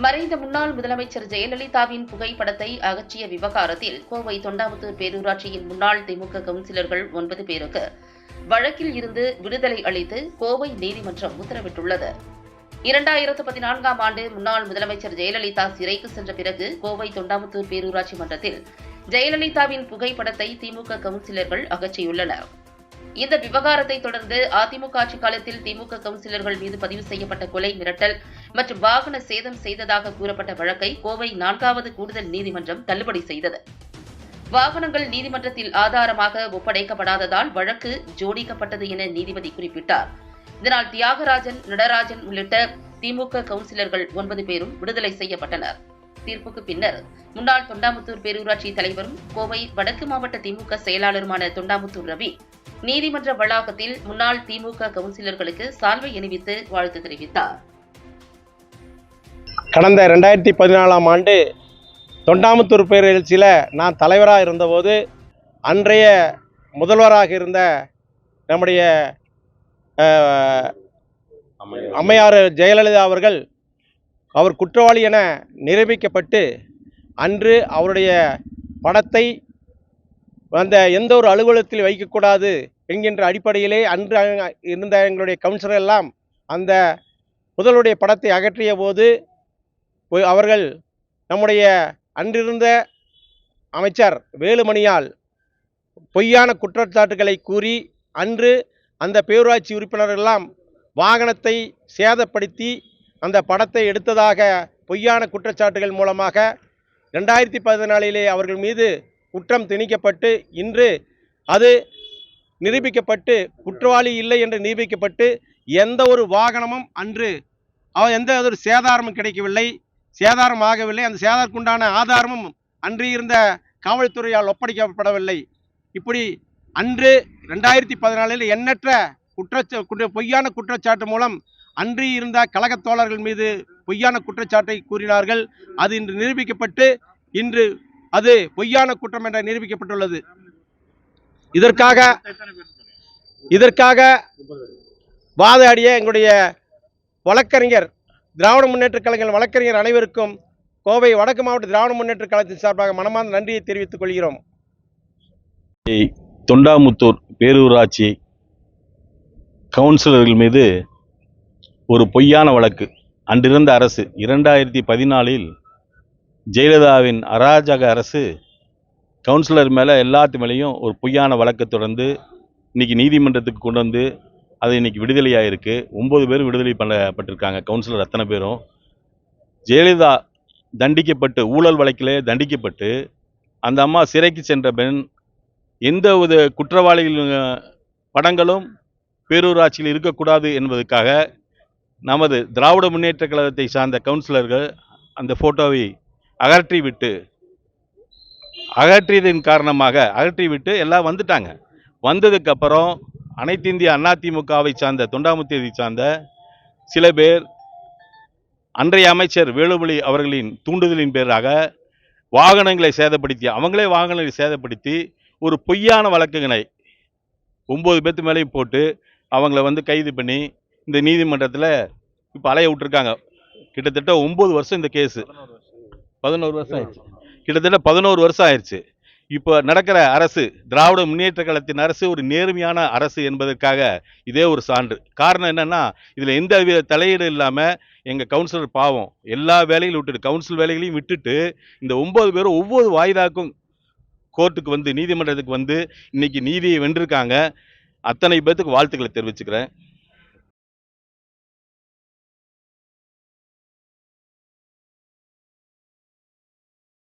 மறைந்த முன்னாள் முதலமைச்சர் ஜெயலலிதாவின் புகைப்படத்தை அகற்றிய விவகாரத்தில் கோவை தொண்டாமுத்தூர் பேரூராட்சியின் முன்னாள் திமுக கவுன்சிலர்கள் 9 பேருக்கு வழக்கில் இருந்து விடுதலை அளித்து கோவை நீதிமன்றம் உத்தரவிட்டுள்ளது. 2014ஆம் ஆண்டு முன்னாள் முதலமைச்சர் ஜெயலலிதா சிறைக்கு சென்ற பிறகு கோவை தொண்டாமுத்தூர் பேரூராட்சி மன்றத்தில் ஜெயலலிதாவின் புகைப்படத்தை திமுக கவுன்சிலர்கள் அகற்றியுள்ளனர். இந்த விவகாரத்தை தொடர்ந்து அதிமுக ஆட்சி காலத்தில் திமுக கவுன்சிலர்கள் மீது பதிவு செய்யப்பட்ட கொலை, மிரட்டல் மற்றும் வாகன சேதம் செய்ததாக கூறப்பட்ட வழக்கை கோவை 4வது கூடுதல் நீதிமன்றம் தள்ளுபடி செய்தது. வாகனங்கள் நீதிமன்றத்தில் ஆதாரமாக ஒப்படைக்கப்படாததால் வழக்கு ஜோடிக்கப்பட்டது என நீதிபதி குறிப்பிட்டார். இதனால் தியாகராஜன், நடராஜன் உள்ளிட்ட திமுக கவுன்சிலர்கள் 9 பேரும் விடுதலை செய்யப்பட்டனர். தீர்ப்புக்கு பின்னர் முன்னாள் தொண்டாமுத்தூர் பேரூராட்சி தலைவரும் கோவை வடக்கு மாவட்ட திமுக செயலாளருமான தொண்டாமுத்தூர் ரவி நீதிமன்ற வளாகத்தில் முன்னாள் திமுக கவுன்சிலர்களுக்கு சால்வை அணிவித்து வாழ்த்து தெரிவித்தார். கடந்த 2014ஆம் ஆண்டு தொண்டாமுத்தூர் பேரூராட்சியில் நான் தலைவராக இருந்தபோது அன்றைய முதல்வராக இருந்த நம்முடைய அம்மையார் ஜெயலலிதா அவர்கள் அவர் குற்றவாளி என நிரூபிக்கப்பட்டு அன்று அவருடைய படத்தை அந்த எந்த ஒரு அலுவலகத்தில் வைக்கக்கூடாது என்கின்ற அடிப்படையிலே அன்று இருந்த எங்களுடைய கவுன்சிலர் எல்லாம் அந்த முதல்வருடைய படத்தை அகற்றிய போது அவர்கள் நம்முடைய அன்றிருந்த அமைச்சர் வேலுமணியால் பொய்யான குற்றச்சாட்டுகளை கூறி அன்று அந்த பேரூராட்சி உறுப்பினரெல்லாம் வாகனத்தை சேதப்படுத்தி அந்த படத்தை எடுத்ததாக பொய்யான குற்றச்சாட்டுகள் மூலமாக 2014 அவர்கள் மீது குற்றம் திணிக்கப்பட்டு இன்று அது நிரூபிக்கப்பட்டு குற்றவாளி இல்லை என்று நிரூபிக்கப்பட்டு எந்த ஒரு வாகனமும் அன்று எந்த ஒரு சேதாரமும் கிடைக்கவில்லை, சேதாரம் ஆகவில்லை. அந்த சேதாரத்துக்குண்டான ஆதாரமும் அன்று இருந்த காவல்துறையால் ஒப்படைக்கப்படவில்லை. இப்படி அன்று 2014 எண்ணற்ற பொய்யான குற்றச்சாட்டு மூலம் அன்று இருந்த கழகத் தோழர்கள் மீது பொய்யான குற்றச்சாட்டை கூறினார்கள். அது இன்று நிரூபிக்கப்பட்டு இன்று அது பொய்யான குற்றம் என்ற நிரூபிக்கப்பட்டுள்ளது. இதற்காக வாதாடிய எங்களுடைய வழக்கறிஞர் திராவிட முன்னேற்ற கழக வழக்கறிஞர் அனைவருக்கும் கோவை வடக்கு மாவட்ட திராவிட முன்னேற்ற கழகத்தின் சார்பாக மனமார்ந்த நன்றியை தெரிவித்துக் கொள்கிறோம். தொண்டாமுத்தூர் பேரூராட்சி கவுன்சிலர்கள் மீது ஒரு பொய்யான வழக்கு அன்றிருந்த அரசு 2014 ஜெயலலிதாவின் அராஜக அரசு கவுன்சிலர் மேலே எல்லாத்து மேலேயும் ஒரு பொய்யான வழக்கை தொடர்ந்து இன்றைக்கி நீதிமன்றத்துக்கு கொண்டு வந்து அது இன்றைக்கி விடுதலையாக இருக்குது. 9 பேர் விடுதலை பண்ணப்பட்டிருக்காங்க. கவுன்சிலர் அத்தனை பேரும் ஜெயலலிதா தண்டிக்கப்பட்டு ஊழல் வழக்கிலே தண்டிக்கப்பட்டு அந்த அம்மா சிறைக்கு சென்ற பெண் எந்த ஒரு குற்றவாளிகள் படங்களும் பேரூராட்சியில் இருக்கக்கூடாது என்பதற்காக நமது திராவிட முன்னேற்ற கழகத்தை சார்ந்த கவுன்சிலர்கள் அந்த ஃபோட்டோவை அகற்றியதன் காரணமாக அகற்றிவிட்டு எல்லாம் வந்துட்டாங்க. வந்ததுக்கப்புறம் அனைத்து இந்திய அதிமுகவை சார்ந்த தொண்டாமுத்தூரை சார்ந்த சில பேர் அன்றைய அமைச்சர் வேலுமணி அவர்களின் தூண்டுதலின் பேராக வாகனங்களை சேதப்படுத்தி ஒரு பொய்யான வழக்குகளை 9 பேர்த்து மேலேயும் போட்டு அவங்கள கைது பண்ணி இந்த நீதிமன்றத்தில் இப்போ அலைய விட்டுருக்காங்க. கிட்டத்தட்ட 9 வருஷம் இந்த கேஸு 11 வருஷம் ஆயிடுச்சு. கிட்டத்தட்ட 11 வருஷம் ஆயிடுச்சு. இப்போ நடக்கிற அரசு திராவிட முன்னேற்ற கழகத்தின் அரசு ஒரு நேர்மையான அரசு என்பதற்காக இதே ஒரு சான்று. காரணம் என்னன்னா, இதில் எந்த வித தலையீடு இல்லாமல் எங்கள் கவுன்சிலர் பாவம் எல்லா வேலைகளும் விட்டுட்டு கவுன்சில் வேலைகளையும் விட்டுட்டு இந்த 9 பேரும் ஒவ்வொரு வாய்தாக்கும் கோர்ட்டுக்கு நீதிமன்றத்துக்கு இன்னைக்கு நீதியை வென்றிருக்காங்க. அத்தனை பேர்த்துக்கு வாழ்த்துக்களை தெரிவிச்சுக்கிறேன்.